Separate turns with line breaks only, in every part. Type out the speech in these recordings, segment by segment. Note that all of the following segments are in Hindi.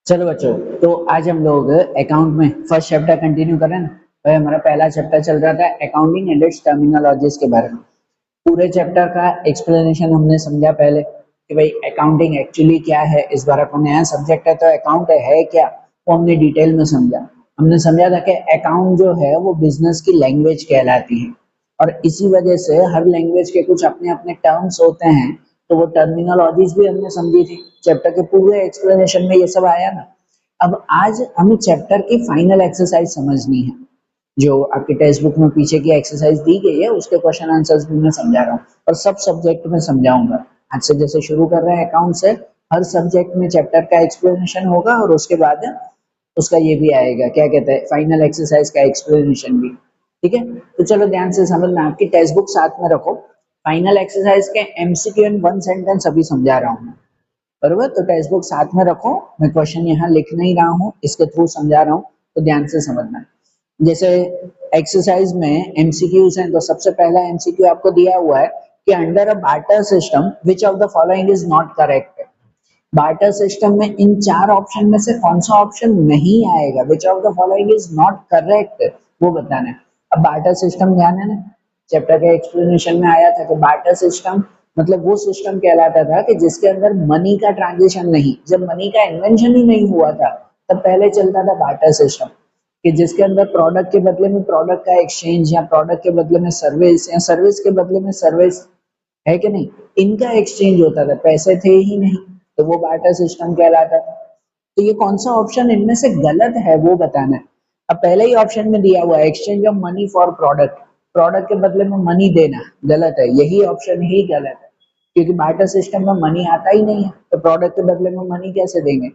चलो बच्चों, तो आज हम लोग अकाउंट में फर्स्ट चैप्टर कंटिन्यू करें ना। भाई हमारा पहला चैप्टर चल रहा था अकाउंटिंग एंड इट्स टर्मिनोलॉजीज के बारे में। पूरे चैप्टर का एक्सप्लेनेशन हमने समझा पहले कि भाई अकाउंटिंग एक्चुअली क्या है। इस बार अपना नया सब्जेक्ट है तो अकाउंट है क्या, वो हमने डिटेल में समझा। हमने समझा था कि अकाउंट जो है वो बिजनेस की लैंग्वेज कहलाती है, और इसी वजह से हर लैंग्वेज के कुछ अपने अपने टर्म्स होते हैं। तो वो टर्मिनोलॉजीज भी हमने समझी थी। चैप्टर के पूरे एक्सप्लेनेशन में ये सब आया ना। अब आज हमें चैप्टर की फाइनल एक्सरसाइज समझनी है। जो आपके टेक्स्ट बुक में पीछे की एक्सरसाइज दी गई है उसके क्वेश्चन आंसर्स भी मैं समझा रहा हूँ, और सब सब्जेक्ट में समझाऊंगा। आज से जैसे शुरू कर रहे हैं अकाउंट से, हर सब्जेक्ट में चैप्टर का एक्सप्लेनेशन होगा, और उसके बाद उसका ये भी आएगा, क्या कहते हैं, फाइनल एक्सरसाइज का एक्सप्लेनेशन भी। ठीक है, तो चलो ध्यान से समझना। आपकी टेक्स्ट बुक साथ में रखो। फाइनल एक्सरसाइज के एमसीक्यू एंड वन सेंटेंस अभी समझा रहा हूँ, बरोबर। तो टेक्स्ट बुक साथ में रखो। मैं क्वेश्चन यहाँ लिख नहीं रहा हूँ, इसके थ्रू समझा रहा हूँ, तो ध्यान से समझना। जैसे एक्सरसाइज में एमसीक्यूज हैं, तो सबसे पहला एमसीक्यू आपको दिया हुआ है कि under a barter system which of the following is not correct. Barter system में इन चार ऑप्शन में से कौन सा ऑप्शन नहीं आएगा, which of the following is not correct, वो बताना है। अब बार्टर सिस्टम ध्यान है ना, चैप्टर के एक्सप्लेनेशन में आया था कि बार्टर सिस्टम मतलब वो सिस्टम कहलाता था कि जिसके अंदर मनी का ट्रांजिशन नहीं, जब मनी का इन्वेंशन ही नहीं हुआ था तब पहले चलता था बार्टर सिस्टम, कि जिसके अंदर प्रोडक्ट के बदले में प्रोडक्ट का एक्सचेंज, या प्रोडक्ट के बदले में सर्विस, या सर्विस के बदले में सर्विस, है कि नहीं, इनका एक्सचेंज होता था, पैसे थे ही नहीं। तो वो बार्टर सिस्टम कहलाता था। तो ये कौन सा ऑप्शन इनमें से गलत है वो बताना है। अब पहले ही ऑप्शन में दिया हुआ है exchange of money for product, product के बदले में मनी देना, गलत है, यही ऑप्शन ही गलत है। क्योंकि बार्टर सिस्टम में मनी आता ही नहीं है, तो प्रोडक्ट के बदले में मनी कैसे देंगे।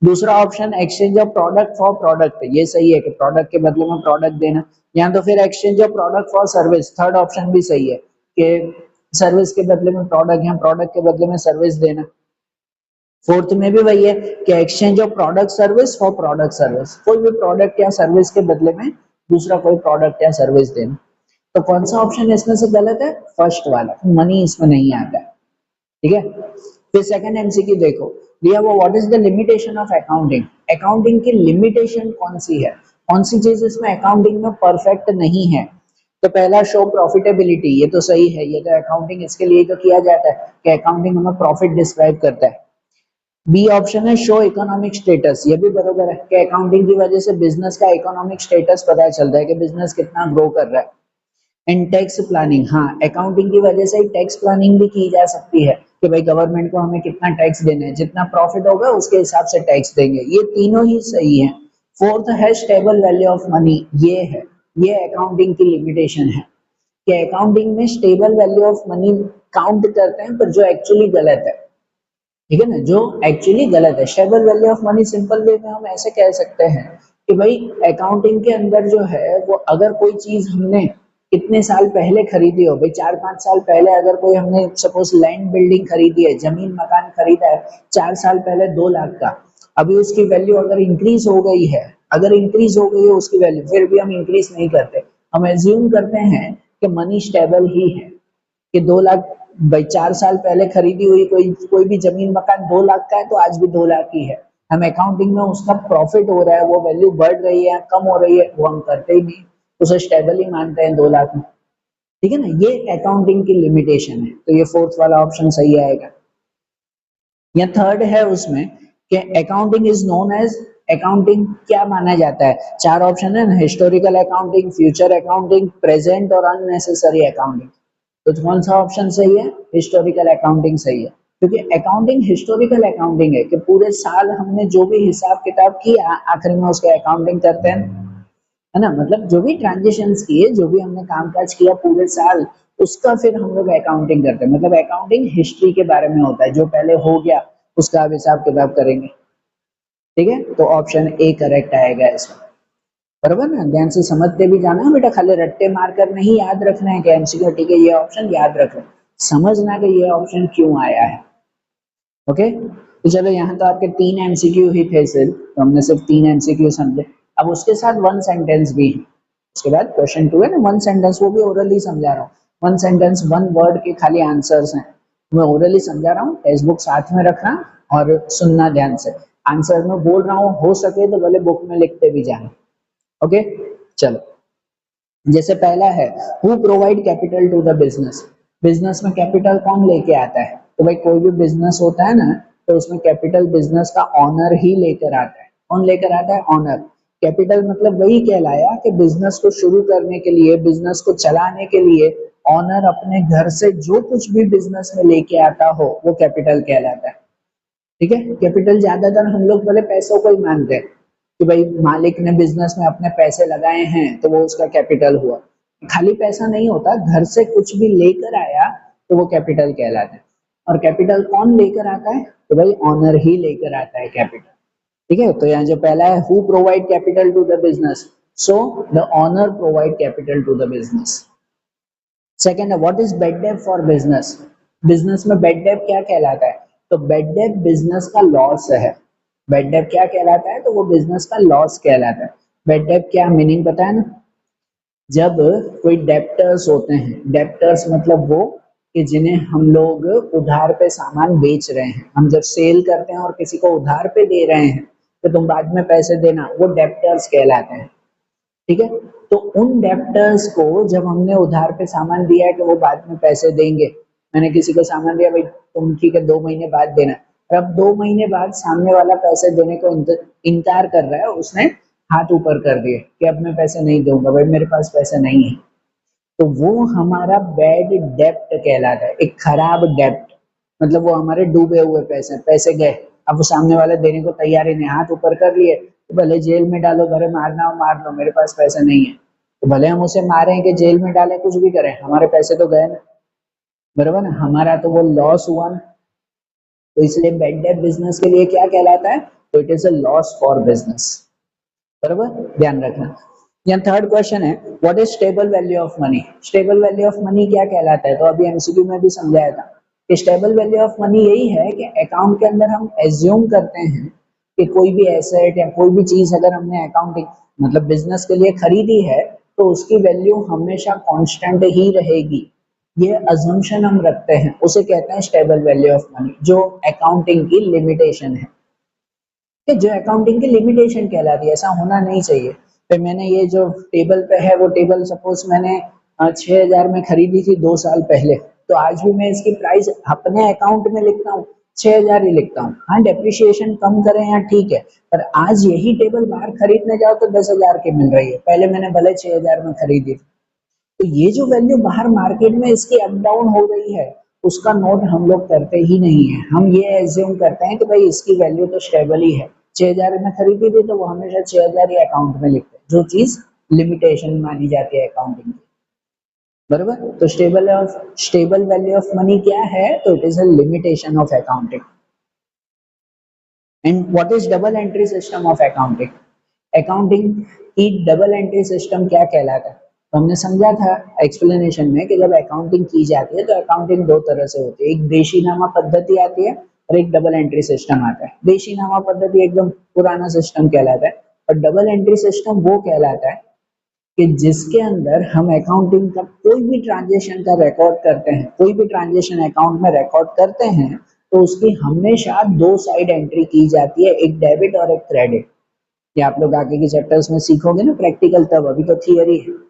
दूसरा option exchange of product for product, ये सही है कि प्रोडक्ट के बदले में प्रोडक्ट देना। या तो फिर exchange of product for service, third option भी सही है कि सर्विस के बदले में प्रोडक्ट, या प्रोडक्ट के बदले में सर्विस देना। फोर्थ में भी वही है कि exchange of product service for product service, कोई भी प्रोडक्ट या सर्विस के बदले में दूसरा कोई प्रोडक्ट या सर्विस देना। तो कौन सा ऑप्शन इसमें से गलत है, फर्स्ट वाला, मनी इसमें नहीं आता है। ठीक है, फिर सेकंड एमसीक्यू देखो, दिया वो what is the limitation of accounting, accounting की लिमिटेशन कौन सी है, कौन सी चीज इसमें अकाउंटिंग में परफेक्ट नहीं है। तो पहला शो प्रॉफिटेबिलिटी, ये तो सही है, ये तो अकाउंटिंग इसके लिए तो किया जाता है कि अकाउंटिंग हमें प्रॉफिट डिस्क्राइब करता है। बी ऑप्शन है शो इकोनॉमिक स्टेटस, ये भी बरोबर है कि अकाउंटिंग की वजह से बिजनेस का इकोनॉमिक स्टेटस पता चलता है कि बिजनेस कितना ग्रो कर रहा है। एंड टैक्स प्लानिंग, हाँ अकाउंटिंग की वजह से टैक्स प्लानिंग भी की जा सकती है कि भाई गवर्नमेंट को हमें कितना टैक्स देना है, जितना प्रॉफिट होगा उसके हिसाब से टैक्स देंगे, ये तीनों ही सही है। फोर्थ है स्टेबल वैल्यू ऑफ मनी, ये है, ये अकाउंटिंग की लिमिटेशन है कि अकाउंटिंग में stable value of money count करते हैं, पर जो एक्चुअली गलत है। ठीक है ना, जो एक्चुअली गलत है। Stable value of money simple way में हम ऐसे कह सकते हैं कि भाई अकाउंटिंग के अंदर जो है वो, अगर कोई चीज हमने कितने साल पहले खरीदी हो, भाई 4-5 साल पहले अगर कोई हमने सपोज लैंड बिल्डिंग खरीदी है, जमीन मकान खरीदा है 4 साल पहले 2 लाख का, अभी उसकी वैल्यू अगर इंक्रीज हो गई है, अगर इंक्रीज हो गई है उसकी वैल्यू, फिर भी हम इंक्रीज नहीं करते, हम एज्यूम करते हैं कि मनी स्टेबल ही है, कि 2 लाख, भाई 4 साल पहले खरीदी हुई कोई कोई भी जमीन मकान 2 लाख का है तो आज भी 2 लाख ही है। हम अकाउंटिंग में उसका प्रॉफिट हो रहा है, वो वैल्यू बढ़ रही है कम हो रही है, वो हम करते ही नहीं, उसे स्टेबल ही मानते हैं 2 लाख में। ठीक है ना, ये अकाउंटिंग की लिमिटेशन है, तो ये फोर्थ वाला ऑप्शन सही आएगा। या थर्ड है उसमें कि accounting is known as, accounting क्या माना जाता है, चार ऑप्शन है ना, historical accounting, future accounting, present और अननेसेसरी अकाउंटिंग। तो कौन सा ऑप्शन सही है, हिस्टोरिकल अकाउंटिंग सही है। क्योंकि अकाउंटिंग हिस्टोरिकल अकाउंटिंग है कि पूरे साल हमने जो भी हिसाब किताब किया आखिर में उसके अकाउंटिंग करते हैं, है ना, मतलब जो भी ट्रांजेक्शन्स किए, जो भी हमने कामकाज किया पूरे साल, उसका फिर हम लोग अकाउंटिंग करते हैं। मतलब अकाउंटिंग हिस्ट्री के बारे में होता है, जो पहले हो गया उसका अब हिसाब किताब करेंगे। ठीक है, तो ऑप्शन ए करेक्ट आएगा इसमें, बरोबर ना। ध्यान से समझते भी जाना है बेटा, खाली रट्टे मारकर नहीं याद रखना है कि एमसीक्यू, ठीक है ये ऑप्शन याद रखो, समझना कि ये ऑप्शन क्यों आया है। ओके, तो चलो यहाँ तो आपके 3 एमसीक्यू ही थे सिर्फ, तो हमने सिर्फ 3 एमसीक्यू समझे। अब उसके साथ वन सेंटेंस भी है, उसके बाद क्वेश्चन 2 है ना, वन सेंटेंस, वो भी ओरली समझा रहा हूँ। वन सेंटेंस वन वर्ड के खाली आंसर्स हैं, मैं ओरली समझा रहा हूँ, टेक्स्ट बुक साथ में रखना और सुनना ध्यान से। आंसर में बोल रहा हूँ, हो सके तो भले बुक में लिखते भी जाना। ओके, चलो, जैसे पहला है who provide capital to the business. Business में कैपिटल कौन लेके आता है? तो भाई कोई भी बिजनेस होता है ना, तो उसमें कैपिटल बिजनेस का ऑनर ही लेकर आता है। कौन लेकर आता है? ऑनर। कैपिटल मतलब वही कहलाया कि बिजनेस को शुरू करने के लिए, बिजनेस को चलाने के लिए ऑनर अपने घर से जो कुछ भी बिजनेस में लेके आता हो वो कैपिटल कहलाता है। ठीक है, कैपिटल ज्यादातर हम लोग पहले पैसों को ही मानते हैं कि भाई मालिक ने बिजनेस में अपने पैसे लगाए हैं तो वो उसका कैपिटल हुआ। खाली पैसा नहीं होता, घर से कुछ भी लेकर आया तो वो कैपिटल कहलाता है। और कैपिटल कौन लेकर आता है? तो भाई ऑनर ही लेकर आता है कैपिटल। ठीक है, तो यहाँ जो पहला है who provide capital to the business, so the owner provide capital to the business. Second है व्हाट इज बेड डेब्ट फॉर बिजनेस। बिजनेस में बेड डेब्ट क्या कहलाता है? तो बेड डेब्ट बिजनेस का लॉस है। बेड डेब्ट क्या कहलाता है? तो वो बिजनेस का लॉस कहलाता है। बेड डेब्ट क्या मीनिंग पता है ना? जब कोई डेप्टर्स होते हैं, डेप्टर्स मतलब वो कि जिन्हें हम लोग उधार पे सामान बेच रहे हैं, हम जब सेल करते हैं और किसी को उधार पे दे रहे हैं तो तुम बाद में पैसे देना, वो डेप्टर्स कहलाते हैं। ठीक है, तो उन डेप्टर्स को जब हमने उधार पे सामान दिया है कि वो बाद में पैसे देंगे, मैंने किसी को सामान दिया, भाई तुम ठीक है 2 महीने बाद देना, और अब 2 महीने बाद सामने वाला पैसे देने को इनकार कर रहा है, उसने हाथ ऊपर कर दिए कि अब मैं पैसे नहीं दूंगा, भाई मेरे पास पैसे नहीं है, तो वो हमारा बैड डेप्ट कहलाता है, एक खराब डेप्ट। मतलब वो हमारे डूबे हुए पैसे, पैसे गए, अब वो सामने वाले देने को तैयार ही नहीं, हाथ ऊपर कर लिए, तो भले जेल में डालो, भले मारना हो मार लो, मेरे पास पैसे नहीं है, तो भले हम उसे मारें कि जेल में डालें, कुछ भी करें, हमारे पैसे तो गए ना, बराबर ना, हमारा तो वो लॉस हुआ ना। तो इसलिए बैड डेट बिजनेस के लिए क्या कहलाता है? तो it is a loss for business, बराबर, ध्यान रखना। यहाँ थर्ड क्वेश्चन है what is stable value of money. Stable value of money क्या कहलाता है? तो अभी एमसीक्यू में भी समझाया था कि स्टेबल वैल्यू ऑफ मनी यही है कि अकाउंट के अंदर हम एज्यूम करते हैं कि कोई भी एसेट या कोई भी चीज अगर हमने अकाउंटिंग मतलब बिजनेस के लिए खरीदी है तो उसकी वैल्यू हमेशा कांस्टेंट ही रहेगी, ये अजम्पशन हम रखते हैं, उसे कहते हैं स्टेबल वैल्यू ऑफ मनी, जो अकाउंटिंग की लिमिटेशन है, कि जो अकाउंटिंग की लिमिटेशन कहलाती है, ऐसा होना नहीं चाहिए। फिर मैंने ये जो टेबल पे है वो टेबल सपोज मैंने 6,000 में खरीदी थी 2 साल पहले, तो आज भी मैं इसकी प्राइस अपने अकाउंट में लिखता हूँ 6,000 ही लिखता हूँ। हाँ डेप्रिशिएशन कम करें या ठीक है, पर आज यही टेबल बाहर खरीदने जाओ तो 10,000 की मिल रही है, पहले मैंने भले 6,000 में खरीदी। तो ये जो वैल्यू बाहर मार्केट में इसकी अप डाउन हो रही है, उसका नोट हम लोग करते ही नहीं है, हम ये एज्यूम करते हैं कि भाई इसकी वैल्यू तो स्टेबल ही है, 6,000 में खरीदी थी तो वो हमेशा 6,000 ही अकाउंट में लिखते हैं, जो चीज लिमिटेशन मानी जाती है अकाउंटिंग की, बराबर। तो स्टेबल वैल्यू ऑफ मनी क्या है? तो it is a limitation of accounting. And what is double entry system of accounting. Accounting की डबल एंट्री सिस्टम क्या कहलाता है? तो हमने समझा था एक्सप्लेनेशन में कि जब अकाउंटिंग की जाती है तो अकाउंटिंग दो तरह से होती है, एक देशीनामा पद्धति आती है और एक डबल एंट्री सिस्टम आता है। देशीनामा पद्धति एकदम पुराना सिस्टम कहलाता है और डबल एंट्री सिस्टम वो कहलाता है कि जिसके अंदर हम अकाउंटिंग का कोई भी ट्रांजेक्शन का रिकॉर्ड करते हैं, कोई भी ट्रांजेक्शन अकाउंट में रिकॉर्ड करते हैं तो उसकी हमेशा दो साइड एंट्री की जाती है, एक डेबिट और एक क्रेडिट। ये आप लोग आगे के चैप्टर्स में सीखोगे ना प्रैक्टिकल, तब अभी तो थियरी है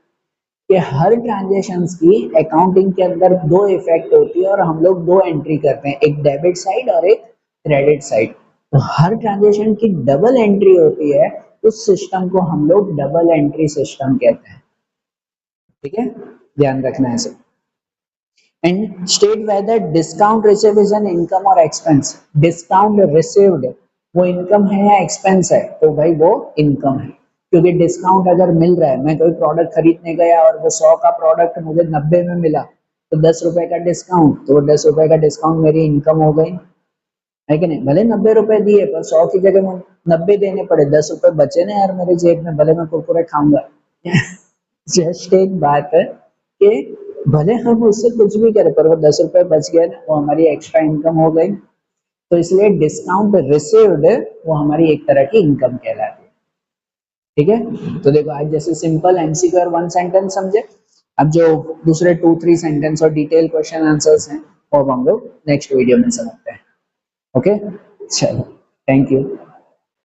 कि हर ट्रांजेक्शन्स की अकाउंटिंग के अंदर दो इफेक्ट होती है और हम लोग दो एंट्री करते हैं, एक डेबिट साइड और एक क्रेडिट साइड। तो हर ट्रांजेक्शन की डबल एंट्री होती है, उस सिस्टम को हम लोग डबल एंट्री सिस्टम कहते हैं। ठीक है, ध्यान रखना है इसे। And state whether discount receive is an income और एक्सपेंस। डिस्काउंट रिसीव्ड वो इनकम है या एक्सपेंस है? तो भाई वो इनकम है, क्योंकि डिस्काउंट अगर मिल रहा है, मैं कोई प्रोडक्ट खरीदने गया और वो 100 का प्रोडक्ट मुझे 90 में मिला तो 10 रुपए का डिस्काउंट, तो 10 रुपए का डिस्काउंट मेरी इनकम हो गई, है कि नहीं? भले 90 रुपए दिए पर 100 की जगह मुझे 90 देने पड़े, 10 रुपए बचे ना यार मेरे जेब में, भले मैं कुरकुरे खाऊंगा। जस्ट एक बात है कि भले हम उससे कुछ भी करें पर वो 10 रुपए बच गए ना, वो हमारी एक्स्ट्रा इनकम हो गई। तो इसलिए डिस्काउंट रिसीव्ड वो हमारी एक तरह की इनकम कहलाती है। ठीक है, तो देखो आज जैसे सिंपल एमसीक्यू और वन सेंटेंस समझे, अब जो दूसरे 2-3 सेंटेंस और डिटेल क्वेश्चन आंसर्स हैं वो हम लोग नेक्स्ट वीडियो में समझते हैं। ओके, चलो, थैंक यू।